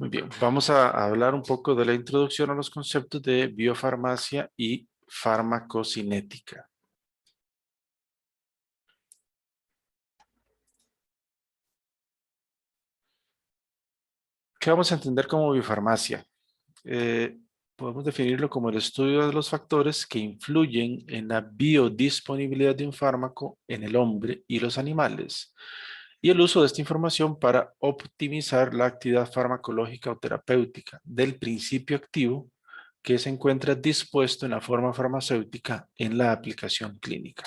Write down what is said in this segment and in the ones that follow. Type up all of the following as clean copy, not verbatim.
Muy bien, vamos a hablar un poco de la introducción a los conceptos de biofarmacia y farmacocinética. ¿Qué vamos a entender como biofarmacia? Podemos definirlo como el estudio de los factores que influyen en la biodisponibilidad de un fármaco en el hombre y los animales, y el uso de esta información para optimizar la actividad farmacológica o terapéutica del principio activo que se encuentra dispuesto en la forma farmacéutica en la aplicación clínica.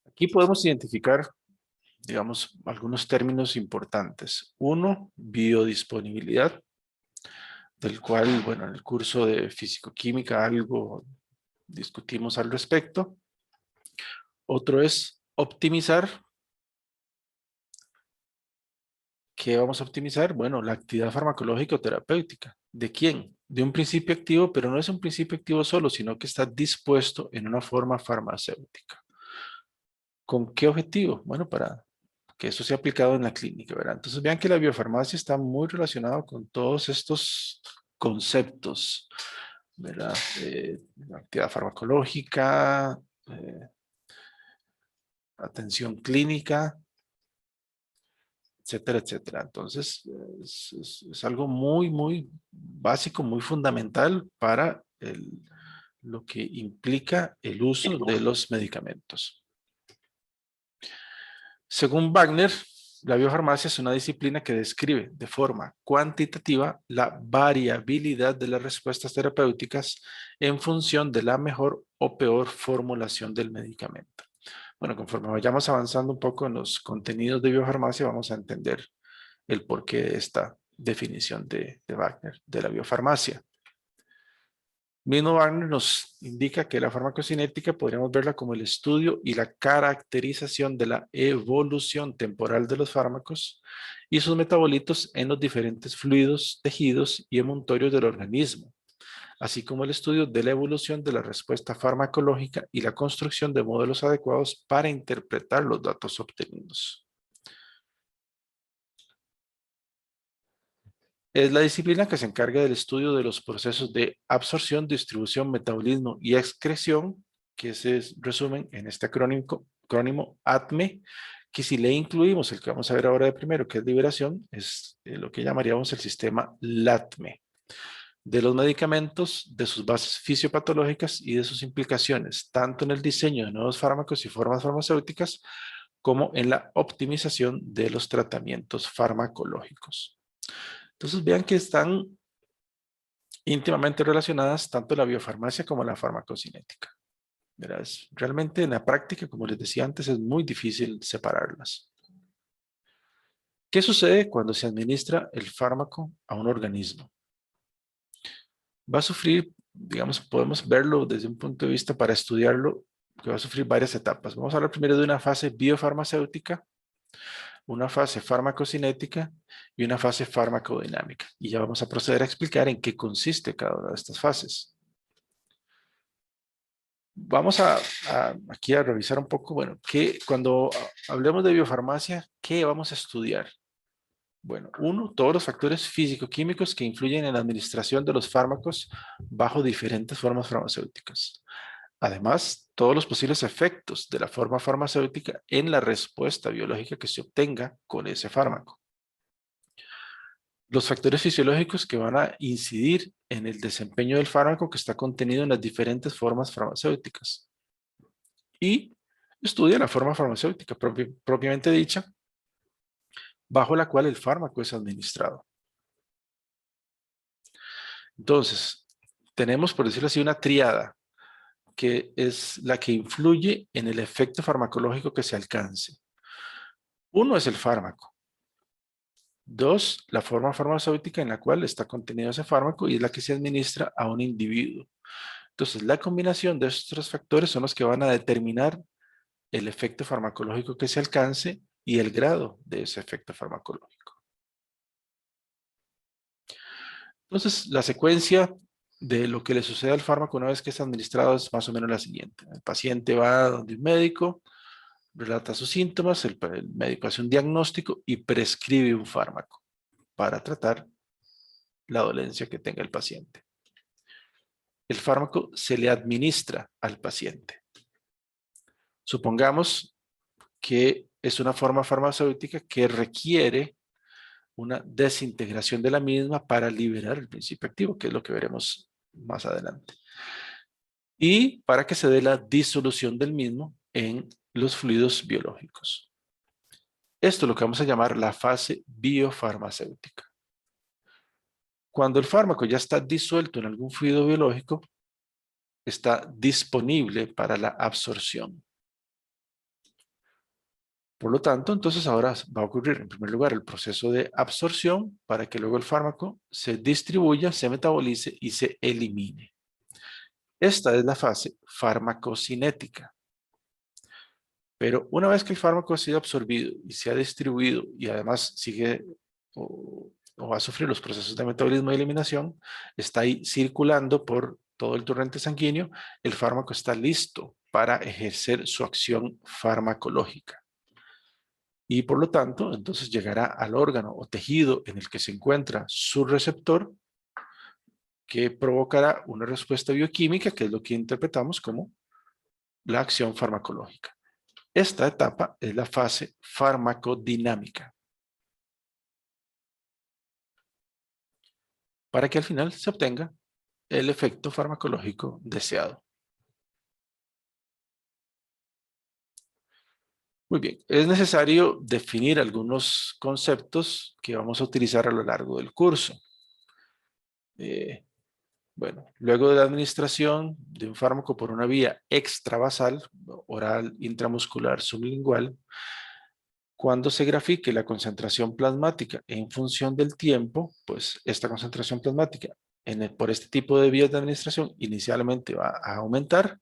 Aquí podemos identificar, digamos, algunos términos importantes. Uno, biodisponibilidad, del cual, bueno, en el curso de físico-química algo discutimos al respecto. Otro es optimizar. ¿Qué vamos a optimizar? Bueno, la actividad farmacológica o terapéutica. ¿De quién? De un principio activo, pero no es un principio activo solo, sino que está dispuesto en una forma farmacéutica. ¿Con qué objetivo? Bueno, para que eso sea aplicado en la clínica, ¿verdad? Entonces vean que la biofarmacia está muy relacionada con todos estos conceptos, ¿verdad? Actividad farmacológica, atención clínica, etcétera, etcétera. Entonces, es algo muy, muy básico, muy fundamental para lo que implica el uso de los medicamentos. Según Wagner, la biofarmacia es una disciplina que describe de forma cuantitativa la variabilidad de las respuestas terapéuticas en función de la mejor o peor formulación del medicamento. Bueno, conforme vayamos avanzando un poco en los contenidos de biofarmacia, vamos a entender el porqué de esta definición de Wagner de la biofarmacia. Mismo Wagner nos indica que la farmacocinética podríamos verla como el estudio y la caracterización de la evolución temporal de los fármacos y sus metabolitos en los diferentes fluidos, tejidos y emuntorios del organismo, así como el estudio de la evolución de la respuesta farmacológica y la construcción de modelos adecuados para interpretar los datos obtenidos. Es la disciplina que se encarga del estudio de los procesos de absorción, distribución, metabolismo y excreción, que se resumen en este acrónimo ATME, que si le incluimos el que vamos a ver ahora de primero, que es liberación, es lo que llamaríamos el sistema LATME, de los medicamentos, de sus bases fisiopatológicas y de sus implicaciones, tanto en el diseño de nuevos fármacos y formas farmacéuticas, como en la optimización de los tratamientos farmacológicos. Entonces vean que están íntimamente relacionadas tanto la biofarmacia como la farmacocinética. Verás, realmente en la práctica, como les decía antes, es muy difícil separarlas. ¿Qué sucede cuando se administra el fármaco a un organismo? Va a sufrir, digamos, podemos verlo desde un punto de vista para estudiarlo, que va a sufrir varias etapas. Vamos a hablar primero de una fase biofarmacéutica, una fase farmacocinética y una fase farmacodinámica. Y ya vamos a proceder a explicar en qué consiste cada una de estas fases. Vamos aquí a revisar un poco, bueno, cuando hablemos de biofarmacia, ¿qué vamos a estudiar? Bueno, uno, todos los factores físico-químicos que influyen en la administración de los fármacos bajo diferentes formas farmacéuticas. Además, todos los posibles efectos de la forma farmacéutica en la respuesta biológica que se obtenga con ese fármaco. Los factores fisiológicos que van a incidir en el desempeño del fármaco que está contenido en las diferentes formas farmacéuticas. Y estudia la forma farmacéutica propiamente dicha, bajo la cual el fármaco es administrado. Entonces, tenemos, por decirlo así, una tríada, que es la que influye en el efecto farmacológico que se alcance. Uno es el fármaco. Dos, la forma farmacéutica en la cual está contenido ese fármaco y es la que se administra a un individuo. Entonces, la combinación de estos tres factores son los que van a determinar el efecto farmacológico que se alcance y el grado de ese efecto farmacológico. Entonces, la secuencia de lo que le sucede al fármaco una vez que es administrado es más o menos la siguiente. El paciente va donde un médico, relata sus síntomas, el médico hace un diagnóstico y prescribe un fármaco para tratar la dolencia que tenga el paciente. El fármaco se le administra al paciente. Supongamos que es una forma farmacéutica que requiere una desintegración de la misma para liberar el principio activo, que es lo que veremos más adelante. Y para que se dé la disolución del mismo en los fluidos biológicos. Esto es lo que vamos a llamar la fase biofarmacéutica. Cuando el fármaco ya está disuelto en algún fluido biológico, está disponible para la absorción. Por lo tanto, entonces ahora va a ocurrir en primer lugar el proceso de absorción para que luego el fármaco se distribuya, se metabolice y se elimine. Esta es la fase farmacocinética. Pero una vez que el fármaco ha sido absorbido y se ha distribuido y además sigue o va a sufrir los procesos de metabolismo y eliminación, está ahí circulando por todo el torrente sanguíneo, el fármaco está listo para ejercer su acción farmacológica. Y por lo tanto, entonces llegará al órgano o tejido en el que se encuentra su receptor, que provocará una respuesta bioquímica, que es lo que interpretamos como la acción farmacológica. Esta etapa es la fase farmacodinámica. Para que al final se obtenga el efecto farmacológico deseado. Muy bien, es necesario definir algunos conceptos que vamos a utilizar a lo largo del curso. Bueno, luego de la administración de un fármaco por una vía extravasal, oral, intramuscular, sublingual, cuando se grafique la concentración plasmática en función del tiempo, pues esta concentración plasmática por este tipo de vías de administración inicialmente va a aumentar,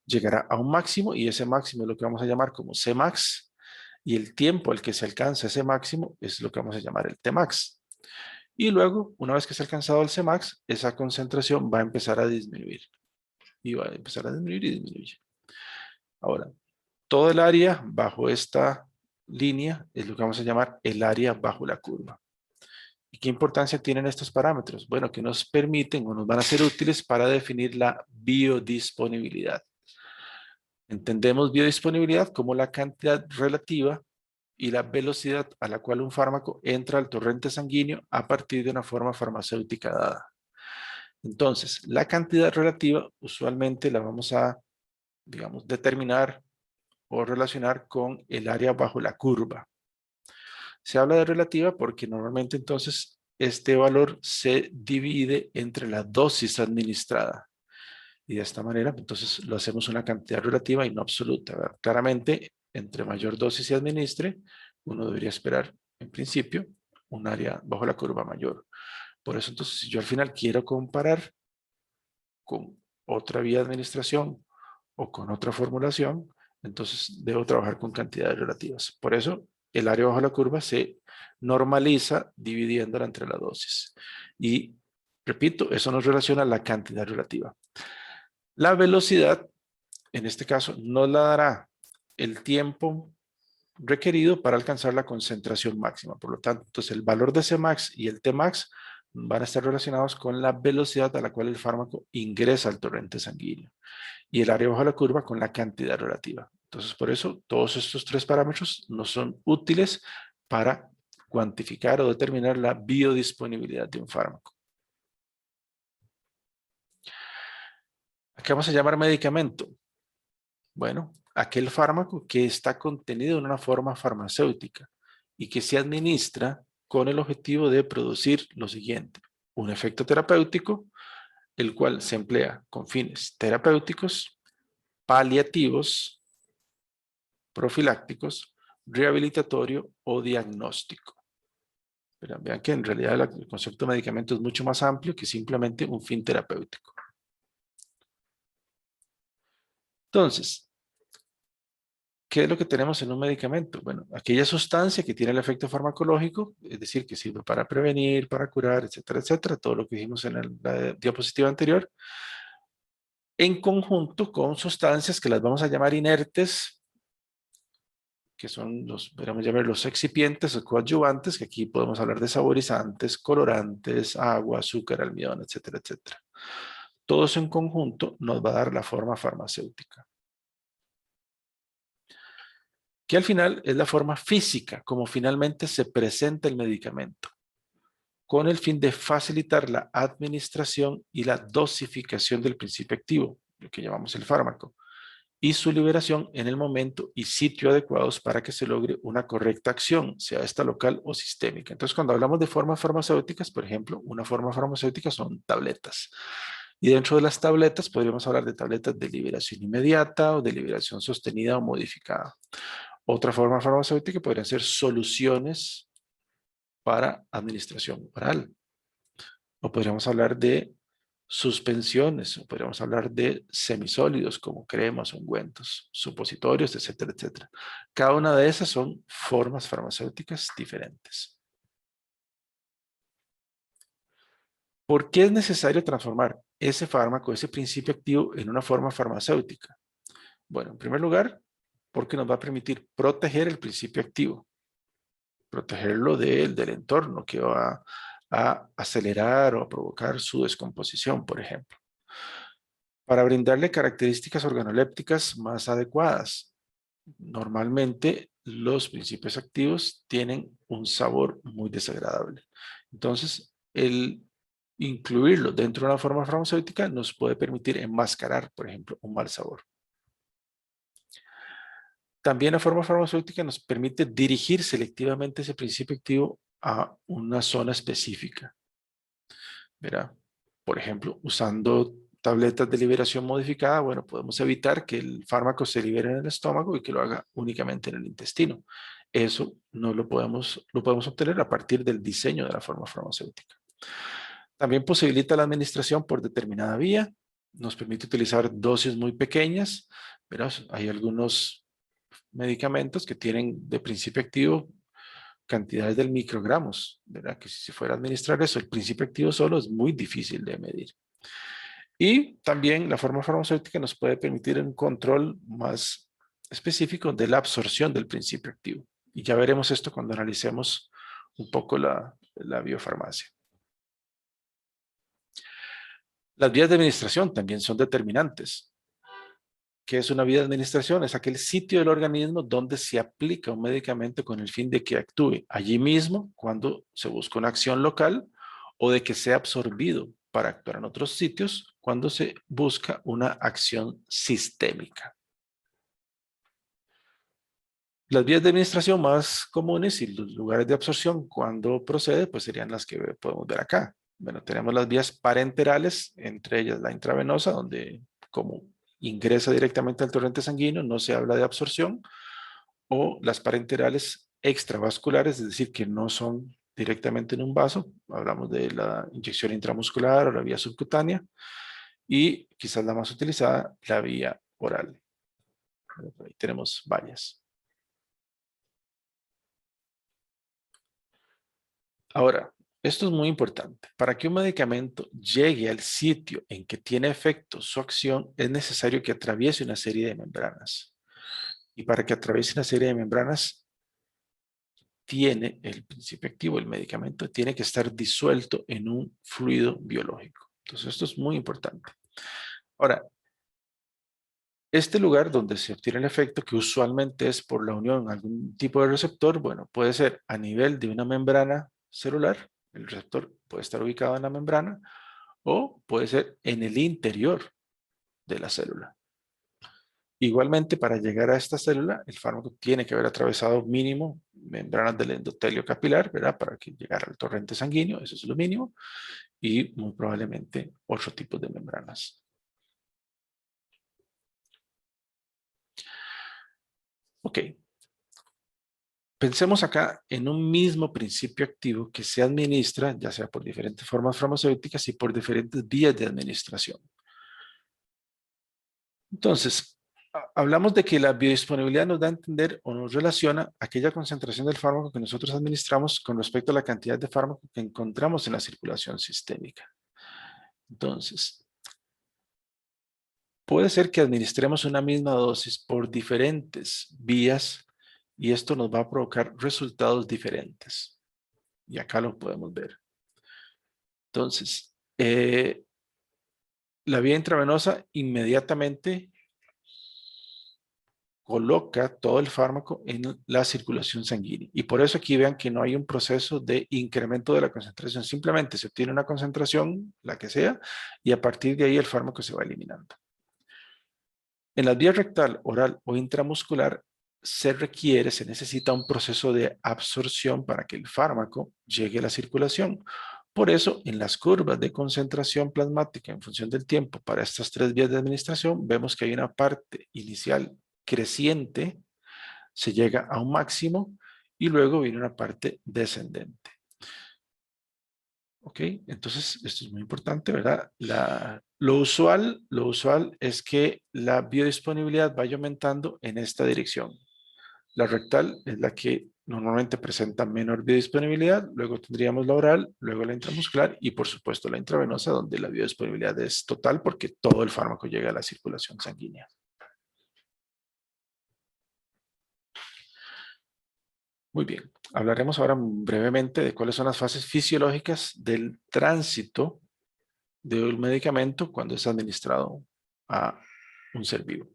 llegará a un máximo y ese máximo es lo que vamos a llamar como Cmax y el tiempo al que se alcanza ese máximo es lo que vamos a llamar el Tmax. Y luego, una vez que se ha alcanzado el Cmax, esa concentración va a empezar a disminuir. Y va a empezar a disminuir y disminuye. Ahora, todo el área bajo esta línea es lo que vamos a llamar el área bajo la curva. ¿Y qué importancia tienen estos parámetros? Bueno, que nos permiten o nos van a ser útiles para definir la biodisponibilidad. Entendemos biodisponibilidad como la cantidad relativa y la velocidad a la cual un fármaco entra al torrente sanguíneo a partir de una forma farmacéutica dada. Entonces, la cantidad relativa usualmente la vamos a, digamos, determinar o relacionar con el área bajo la curva. Se habla de relativa porque normalmente entonces este valor se divide entre la dosis administrada. Y de esta manera, entonces lo hacemos una cantidad relativa y no absoluta, ¿verdad? Claramente, entre mayor dosis se administre, uno debería esperar, en principio, un área bajo la curva mayor. Por eso, entonces, si yo al final quiero comparar con otra vía de administración o con otra formulación, entonces debo trabajar con cantidades relativas. Por eso, el área bajo la curva se normaliza dividiéndola entre la dosis. Y, repito, eso nos relaciona a la cantidad relativa. La velocidad, en este caso, nos la dará el tiempo requerido para alcanzar la concentración máxima. Por lo tanto, entonces el valor de Cmax y el Tmax van a estar relacionados con la velocidad a la cual el fármaco ingresa al torrente sanguíneo y el área bajo la curva con la cantidad relativa. Entonces, por eso, todos estos tres parámetros nos son útiles para cuantificar o determinar la biodisponibilidad de un fármaco. ¿A qué vamos a llamar medicamento? Bueno, aquel fármaco que está contenido en una forma farmacéutica y que se administra con el objetivo de producir lo siguiente: un efecto terapéutico, el cual se emplea con fines terapéuticos, paliativos, profilácticos, rehabilitatorio o diagnóstico. Pero vean que en realidad el concepto de medicamento es mucho más amplio que simplemente un fin terapéutico. Entonces, ¿qué es lo que tenemos en un medicamento? Bueno, aquella sustancia que tiene el efecto farmacológico, es decir, que sirve para prevenir, para curar, etcétera, etcétera, todo lo que dijimos en la diapositiva anterior, en conjunto con sustancias que las vamos a llamar inertes, que son los, podríamos llamar los excipientes o coadyuvantes, que aquí podemos hablar de saborizantes, colorantes, agua, azúcar, almidón, etcétera, etcétera. Todo eso en conjunto nos va a dar la forma farmacéutica, que al final es la forma física, como finalmente se presenta el medicamento, con el fin de facilitar la administración y la dosificación del principio activo, lo que llamamos el fármaco, y su liberación en el momento y sitio adecuados para que se logre una correcta acción, sea esta local o sistémica. Entonces, cuando hablamos de formas farmacéuticas, por ejemplo, una forma farmacéutica son tabletas. Y dentro de las tabletas podríamos hablar de tabletas de liberación inmediata o de liberación sostenida o modificada. Otra forma farmacéutica podrían ser soluciones para administración oral. O podríamos hablar de suspensiones, o podríamos hablar de semisólidos como cremas, ungüentos, supositorios, etcétera, etcétera. Cada una de esas son formas farmacéuticas diferentes. ¿Por qué es necesario transformar ese fármaco, ese principio activo, en una forma farmacéutica? Bueno, en primer lugar, porque nos va a permitir proteger el principio activo, protegerlo del entorno que va a acelerar o a provocar su descomposición, por ejemplo, para brindarle características organolépticas más adecuadas. Normalmente los principios activos tienen un sabor muy desagradable. Entonces, el incluirlo dentro de una forma farmacéutica nos puede permitir enmascarar, por ejemplo, un mal sabor. También la forma farmacéutica nos permite dirigir selectivamente ese principio activo a una zona específica. Verá, por ejemplo, usando tabletas de liberación modificada, bueno, podemos evitar que el fármaco se libere en el estómago y que lo haga únicamente en el intestino. Eso no lo podemos obtener a partir del diseño de la forma farmacéutica. También posibilita la administración por determinada vía, nos permite utilizar dosis muy pequeñas, pero hay algunos medicamentos que tienen de principio activo cantidades de microgramos, ¿verdad? Que si se fuera a administrar eso, el principio activo solo es muy difícil de medir. Y también la forma farmacéutica nos puede permitir un control más específico de la absorción del principio activo. Y ya veremos esto cuando analicemos un poco la biofarmacia. Las vías de administración también son determinantes. ¿Qué es una vía de administración? Es aquel sitio del organismo donde se aplica un medicamento con el fin de que actúe allí mismo cuando se busca una acción local o de que sea absorbido para actuar en otros sitios cuando se busca una acción sistémica. Las vías de administración más comunes y los lugares de absorción cuando procede, pues serían las que podemos ver acá. Bueno, tenemos las vías parenterales, entre ellas la intravenosa, donde como ingresa directamente al torrente sanguíneo, no se habla de absorción, o las parenterales extravasculares, es decir, que no son directamente en un vaso, hablamos de la inyección intramuscular o la vía subcutánea, y quizás la más utilizada, la vía oral. Ahí tenemos varias. Ahora, esto es muy importante. Para que un medicamento llegue al sitio en que tiene efecto su acción, es necesario que atraviese una serie de membranas. Y para que atraviese una serie de membranas, tiene el principio activo, el medicamento, tiene que estar disuelto en un fluido biológico. Entonces, esto es muy importante. Ahora, este lugar donde se obtiene el efecto, que usualmente es por la unión en algún tipo de receptor, bueno, puede ser a nivel de una membrana celular, el receptor puede estar ubicado en la membrana, o puede ser en el interior de la célula. Igualmente, para llegar a esta célula, el fármaco tiene que haber atravesado mínimo membranas del endotelio capilar, ¿verdad? Para que llegara al torrente sanguíneo, eso es lo mínimo, y muy probablemente otro tipo de membranas. Ok. Pensemos acá en un mismo principio activo que se administra, ya sea por diferentes formas farmacéuticas y por diferentes vías de administración. Entonces, hablamos de que la biodisponibilidad nos da a entender o nos relaciona aquella concentración del fármaco que nosotros administramos con respecto a la cantidad de fármaco que encontramos en la circulación sistémica. Entonces, puede ser que administremos una misma dosis por diferentes vías y esto nos va a provocar resultados diferentes. Y acá lo podemos ver. Entonces, la vía intravenosa inmediatamente coloca todo el fármaco en la circulación sanguínea. Y por eso aquí vean que no hay un proceso de incremento de la concentración. Simplemente se obtiene una concentración, la que sea, y a partir de ahí el fármaco se va eliminando. En la vía rectal, oral o intramuscular se necesita un proceso de absorción para que el fármaco llegue a la circulación. Por eso, en las curvas de concentración plasmática en función del tiempo para estas tres vías de administración, vemos que hay una parte inicial creciente, se llega a un máximo y luego viene una parte descendente. ¿Ok? Entonces, esto es muy importante, ¿verdad? Lo usual es que la biodisponibilidad vaya aumentando en esta dirección. La rectal es la que normalmente presenta menor biodisponibilidad, luego tendríamos la oral, luego la intramuscular y por supuesto la intravenosa, donde la biodisponibilidad es total porque todo el fármaco llega a la circulación sanguínea. Muy bien, hablaremos ahora brevemente de cuáles son las fases fisiológicas del tránsito de un medicamento cuando es administrado a un ser vivo.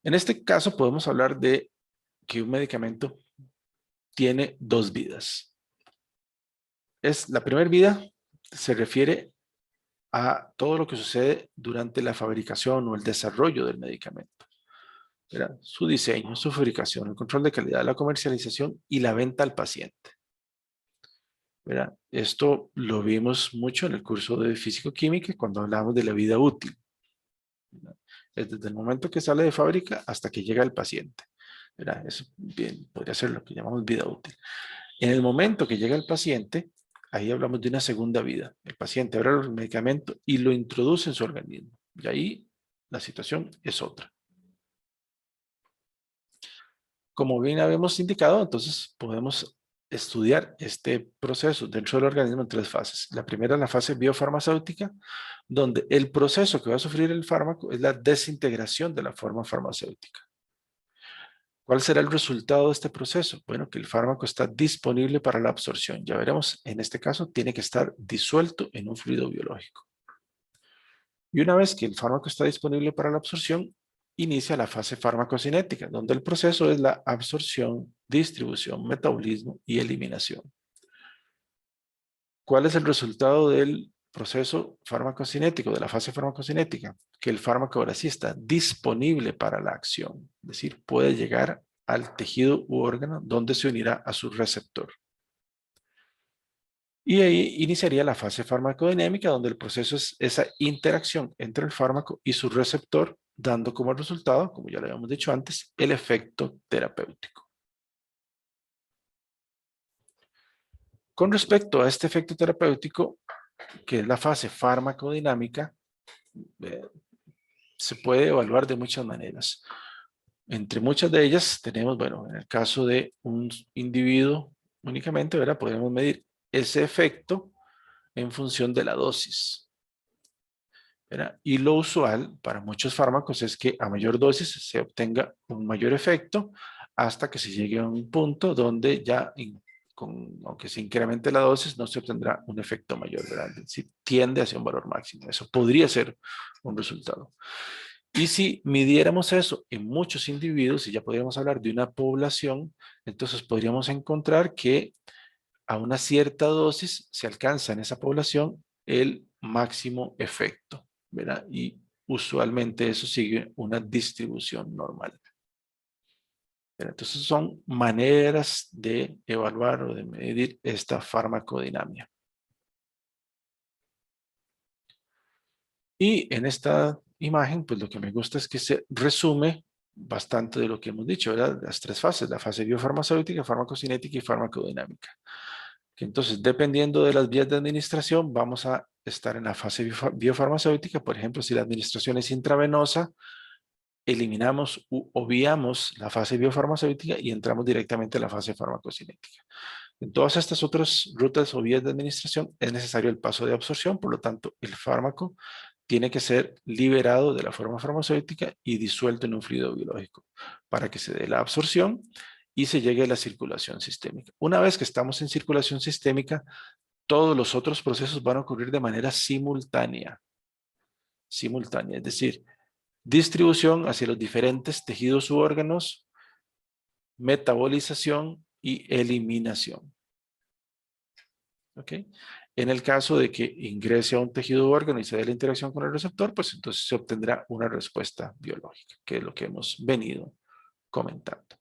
En este caso podemos hablar de que un medicamento tiene dos vidas. La primera vida se refiere a todo lo que sucede durante la fabricación o el desarrollo del medicamento. ¿Verdad? Su diseño, su fabricación, el control de calidad, la comercialización y la venta al paciente. ¿Verdad? Esto lo vimos mucho en el curso de físico-química cuando hablamos de la vida útil. ¿Verdad? Es desde el momento que sale de fábrica hasta que llega al paciente. ¿Verdad? Eso bien, podría ser lo que llamamos vida útil. En el momento que llega el paciente, ahí hablamos de una segunda vida. El paciente abre el medicamento y lo introduce en su organismo. Y ahí la situación es otra. Como bien habíamos indicado, entonces podemos estudiar este proceso dentro del organismo en tres fases. La primera es la fase biofarmacéutica, donde el proceso que va a sufrir el fármaco es la desintegración de la forma farmacéutica. ¿Cuál será el resultado de este proceso? Bueno, que el fármaco está disponible para la absorción. Ya veremos, en este caso tiene que estar disuelto en un fluido biológico. Y una vez que el fármaco está disponible para la absorción, inicia la fase farmacocinética, donde el proceso es la absorción, distribución, metabolismo y eliminación. ¿Cuál es el resultado del proceso farmacocinético, de la fase farmacocinética? Que el fármaco ahora sí está disponible para la acción, es decir, puede llegar al tejido u órgano donde se unirá a su receptor. Y ahí iniciaría la fase farmacodinámica, donde el proceso es esa interacción entre el fármaco y su receptor, dando como resultado, como ya lo habíamos dicho antes, el efecto terapéutico. Con respecto a este efecto terapéutico, que es la fase farmacodinámica, se puede evaluar de muchas maneras. Entre muchas de ellas tenemos, bueno, en el caso de un individuo únicamente, ¿verdad? Podemos medir ese efecto en función de la dosis. ¿Verdad? Y lo usual para muchos fármacos es que a mayor dosis se obtenga un mayor efecto hasta que se llegue a un punto donde ya, aunque se incremente la dosis, no se obtendrá un efecto mayor, ¿verdad? Si tiende hacia un valor máximo. Eso podría ser un resultado. Y si midiéramos eso en muchos individuos, y ya podríamos hablar de una población, entonces podríamos encontrar que a una cierta dosis se alcanza en esa población el máximo efecto, ¿verdad? Y usualmente eso sigue una distribución normal. Entonces son maneras de evaluar o de medir esta farmacodinámica. Y en esta imagen, pues lo que me gusta es que se resume bastante de lo que hemos dicho, ¿verdad? Las tres fases, la fase biofarmacéutica, farmacocinética y farmacodinámica. Que entonces, dependiendo de las vías de administración, vamos a estar en la fase biofarmacéutica. Por ejemplo, si la administración es intravenosa, eliminamos u obviamos la fase biofarmacéutica y entramos directamente a la fase farmacocinética. En todas estas otras rutas o vías de administración es necesario el paso de absorción, por lo tanto, el fármaco tiene que ser liberado de la forma farmacéutica y disuelto en un fluido biológico para que se dé la absorción y se llegue a la circulación sistémica. Una vez que estamos en circulación sistémica, todos los otros procesos van a ocurrir de manera simultánea. Simultánea, es decir, distribución hacia los diferentes tejidos u órganos, metabolización y eliminación. ¿Ok? En el caso de que ingrese a un tejido u órgano y se dé la interacción con el receptor, pues entonces se obtendrá una respuesta biológica, que es lo que hemos venido comentando.